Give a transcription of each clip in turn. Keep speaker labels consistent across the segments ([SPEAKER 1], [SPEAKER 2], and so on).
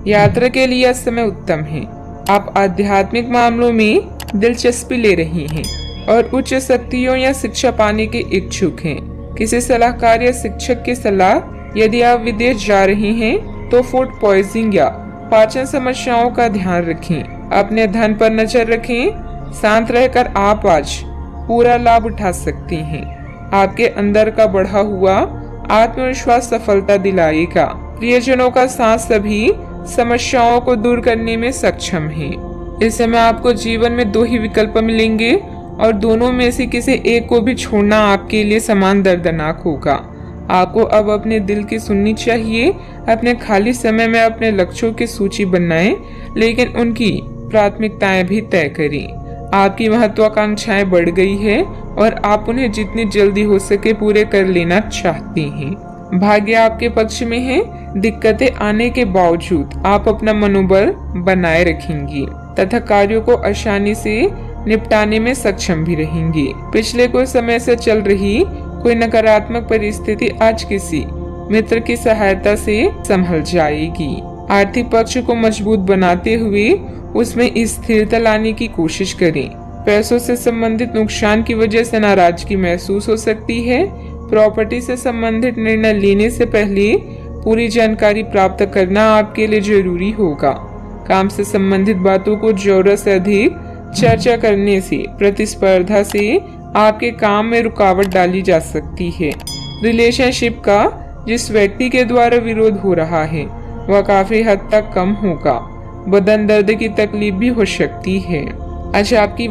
[SPEAKER 1] यात्रा के लिए यह समय उत्तम है। आप आध्यात्मिक मामलों में दिलचस्पी ले रही हैं और उच्च शक्तियों या शिक्षा पाने के इच्छुक हैं। किसी सलाहकार या शिक्षक की सलाह यदि आप विदेश जा रही हैं तो फूड पॉइजनिंग या पाचन समस्याओं का ध्यान रखें। अपने धन पर नजर रखें। शांत रहकर आप आज पूरा लाभ उठा सकती हैं। आपके अंदर का बढ़ा हुआ आत्मविश्वास सफलता दिलाएगा। प्रियजनों का साथ सभी समस्याओं को दूर करने में सक्षम है। इस समय आपको जीवन में 2 ही विकल्प मिलेंगे और दोनों में से किसी एक को भी छोड़ना आपके लिए समान दर्दनाक होगा। आपको अब अपने दिल की सुननी चाहिए। अपने खाली समय में अपने लक्ष्यों की सूची बनाएं, लेकिन उनकी प्राथमिकताएं भी तय करें। आपकी महत्वाकांक्षाएं बढ़ गई है और आप उन्हें जितनी जल्दी हो सके पूरे कर लेना चाहती हैं। भाग्य आपके पक्ष में है। दिक्कतें आने के बावजूद आप अपना मनोबल बनाए रखेंगी तथा कार्यों को आसानी से निपटाने में सक्षम भी रहेंगी। पिछले कुछ समय से चल रही कोई नकारात्मक परिस्थिति आज किसी मित्र की सहायता से संभल जाएगी। आर्थिक पक्ष को मजबूत बनाते हुए उसमें स्थिरता लाने की कोशिश करें। पैसों से संबंधित नुकसान की वजह से नाराजगी महसूस हो सकती है। प्रॉपर्टी से संबंधित निर्णय लेने से पहले पूरी जानकारी प्राप्त करना आपके लिए जरूरी होगा। काम से संबंधित बातों को जरूरत से अधिक चर्चा करने से प्रतिस्पर्धा से आपके काम में रुकावट डाली जा सकती है। रिलेशनशिप का जिस व्यक्ति के द्वारा विरोध हो रहा है वह काफी हद तक कम होगा। बदन दर्द की तकलीफ भी हो सकती है। आज आपकी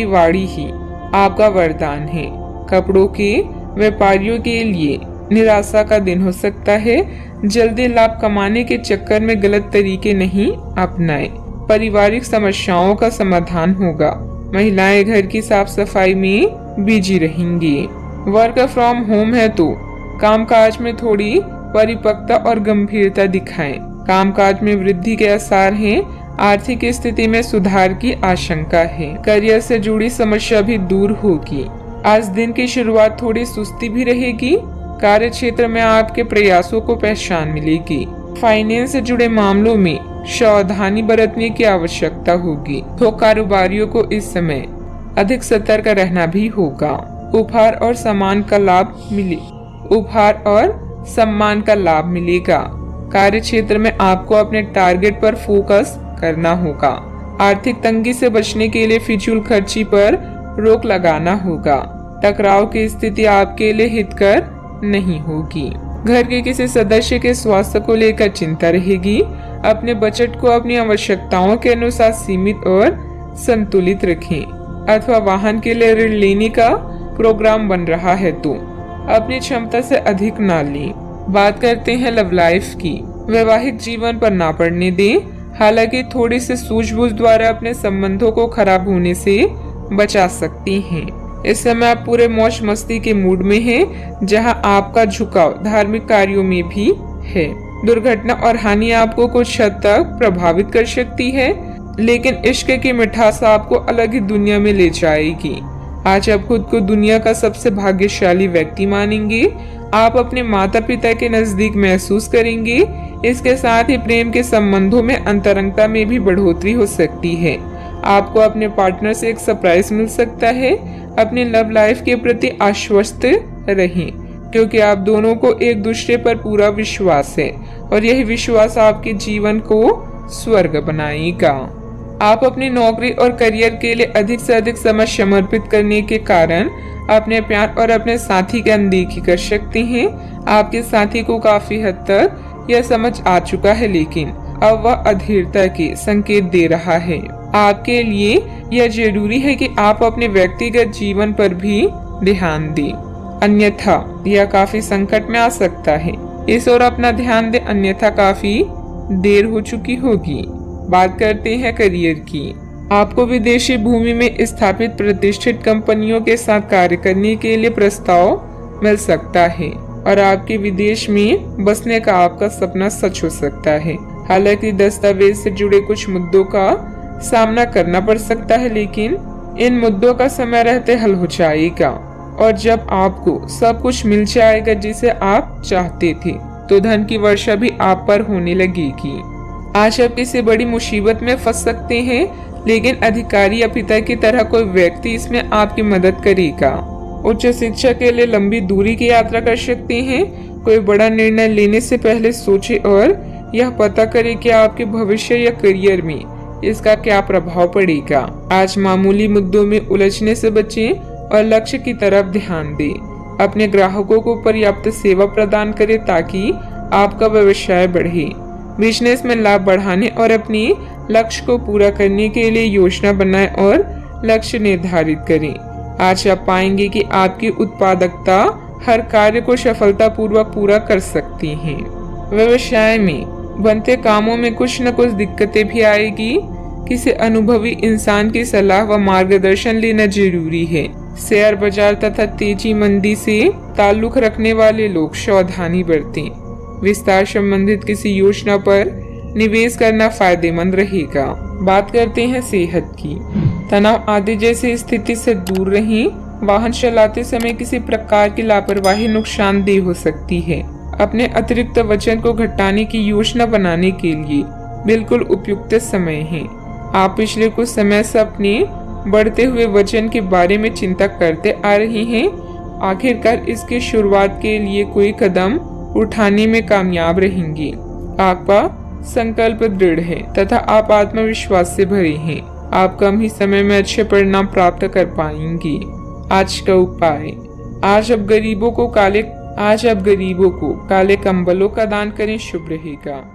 [SPEAKER 1] वाड़ी ही आपका वरदान है। कपड़ों के व्यापारियों के लिए निराशा का दिन हो सकता है। जल्दी लाभ कमाने के चक्कर में गलत तरीके नहीं अपनाएं। पारिवारिक समस्याओं का समाधान होगा। महिलाएं घर की साफ सफाई में बिजी रहेंगी। वर्क फ्रॉम होम है तो कामकाज में थोड़ी परिपक्वता और गंभीरता दिखाएं। कामकाज में वृद्धि के आसार हैं। आर्थिक स्थिति में सुधार की आशंका है। करियर से जुड़ी समस्या भी दूर होगी। आज दिन की शुरुआत थोड़ी सुस्ती भी रहेगी। कार्य क्षेत्र में आपके प्रयासों को पहचान मिलेगी। फाइनेंस से जुड़े मामलों में सावधानी बरतने की आवश्यकता होगी। तो कारोबारियों को इस समय अधिक सतर्क रहना भी होगा। उपहार और सम्मान का लाभ मिलेगा। कार्य क्षेत्र में आपको अपने टारगेट पर फोकस करना होगा। आर्थिक तंगी से बचने के लिए फिजूल खर्ची पर रोक लगाना होगा। टकराव की स्थिति आपके लिए हितकर नहीं होगी। घर के किसी सदस्य के स्वास्थ्य को लेकर चिंता रहेगी। अपने बजट को अपनी आवश्यकताओं के अनुसार सीमित और संतुलित रखें। अथवा वाहन के लिए ऋण लेने का प्रोग्राम बन रहा है तो अपनी क्षमता से अधिक ना लें। बात करते हैं लव लाइफ की। वैवाहिक जीवन पर ना पड़ने दें। हालांकि थोड़ी सी सूझबूझ द्वारा अपने संबंधों को खराब होने से बचा सकती हैं। इस समय आप पूरे मौज मस्ती के मूड में हैं, जहां आपका झुकाव धार्मिक कार्यों में भी है। दुर्घटना और हानि आपको कुछ हद तक प्रभावित कर सकती है, लेकिन इश्क की मिठास आपको अलग ही दुनिया में ले जाएगी। आज आप खुद को दुनिया का सबसे भाग्यशाली व्यक्ति मानेंगे। आप अपने माता पिता के नजदीक महसूस करेंगे। इसके साथ ही प्रेम के संबंधों में अंतरंगता में भी बढ़ोतरी हो सकती है। आपको अपने पार्टनर से एक सरप्राइज मिल सकता है। अपनी लव लाइफ के प्रति आश्वस्त रहें, क्योंकि आप दोनों को एक दूसरे पर पूरा विश्वास है और यही विश्वास आपके जीवन को स्वर्ग बनाएगा। आप अपनी नौकरी और करियर के लिए अधिक से अधिक समय समर्पित करने के कारण अपने प्यार और अपने साथी की अनदेखी कर सकते हैं। आपके साथी को काफी हद तक यह समझ आ चुका है, लेकिन अब वह अधीरता के संकेत दे रहा है। आपके लिए यह जरूरी है कि आप अपने व्यक्तिगत जीवन पर भी ध्यान दें, अन्यथा यह काफी संकट में आ सकता है। इस ओर अपना ध्यान दें, अन्यथा काफी देर हो चुकी होगी। बात करते हैं करियर की। आपको विदेशी भूमि में स्थापित प्रतिष्ठित कंपनियों के साथ कार्य करने के लिए प्रस्ताव मिल सकता है और आपके विदेश में बसने का आपका सपना सच हो सकता है। हालांकि दस्तावेज से जुड़े कुछ मुद्दों का सामना करना पड़ सकता है, लेकिन इन मुद्दों का समय रहते हल हो जाएगा और जब आपको सब कुछ मिल जाएगा जिसे आप चाहते थे, तो धन की वर्षा भी आप पर होने लगेगी। आज आप किसी बड़ी मुसीबत में फंस सकते हैं, लेकिन अधिकारी या पिता की तरह कोई व्यक्ति इसमें आपकी मदद करेगा। उच्च शिक्षा के लिए लंबी दूरी की यात्रा कर सकते हैं। कोई बड़ा निर्णय लेने से पहले सोचें और यह पता करें कि आपके भविष्य या करियर में इसका क्या प्रभाव पड़ेगा। आज मामूली मुद्दों में उलझने से बचें और लक्ष्य की तरफ ध्यान दें। अपने ग्राहकों को पर्याप्त सेवा प्रदान करें ताकि आपका व्यवसाय बढ़े। बिजनेस में लाभ बढ़ाने और अपनी लक्ष्य को पूरा करने के लिए योजना बनाएं और लक्ष्य निर्धारित करें। आज आप पाएंगे कि आपकी उत्पादकता हर कार्य को सफलतापूर्वक पूरा कर सकती है। व्यवसाय में बनते कामों में कुछ न कुछ दिक्कतें भी आएगी। किसी अनुभवी इंसान की सलाह व मार्गदर्शन लेना जरूरी है। शेयर बाजार तथा तेजी मंदी से ताल्लुक रखने वाले लोग सावधानी बरतें। विस्तार संबंधित किसी योजना पर निवेश करना फायदेमंद रहेगा। बात करते हैं सेहत की। तनाव आदि जैसी स्थिति से दूर रहें। वाहन चलाते समय किसी प्रकार की लापरवाही नुकसानदेह हो सकती है। अपने अतिरिक्त वजन को घटाने की योजना बनाने के लिए बिल्कुल उपयुक्त समय है। आप पिछले कुछ समय से अपने बढ़ते हुए वजन के बारे में चिंता करते आ रहे हैं। आखिरकार इसकी शुरुआत के लिए कोई कदम उठाने में कामयाब रहेंगे। आपका संकल्प दृढ़ है तथा आप आत्मविश्वास से भरे हैं। आप कम ही समय में अच्छे परिणाम प्राप्त कर पाएंगे। आज का उपाय, आज आप गरीबों को काले कंबलों का दान करें, शुभ रहेगा।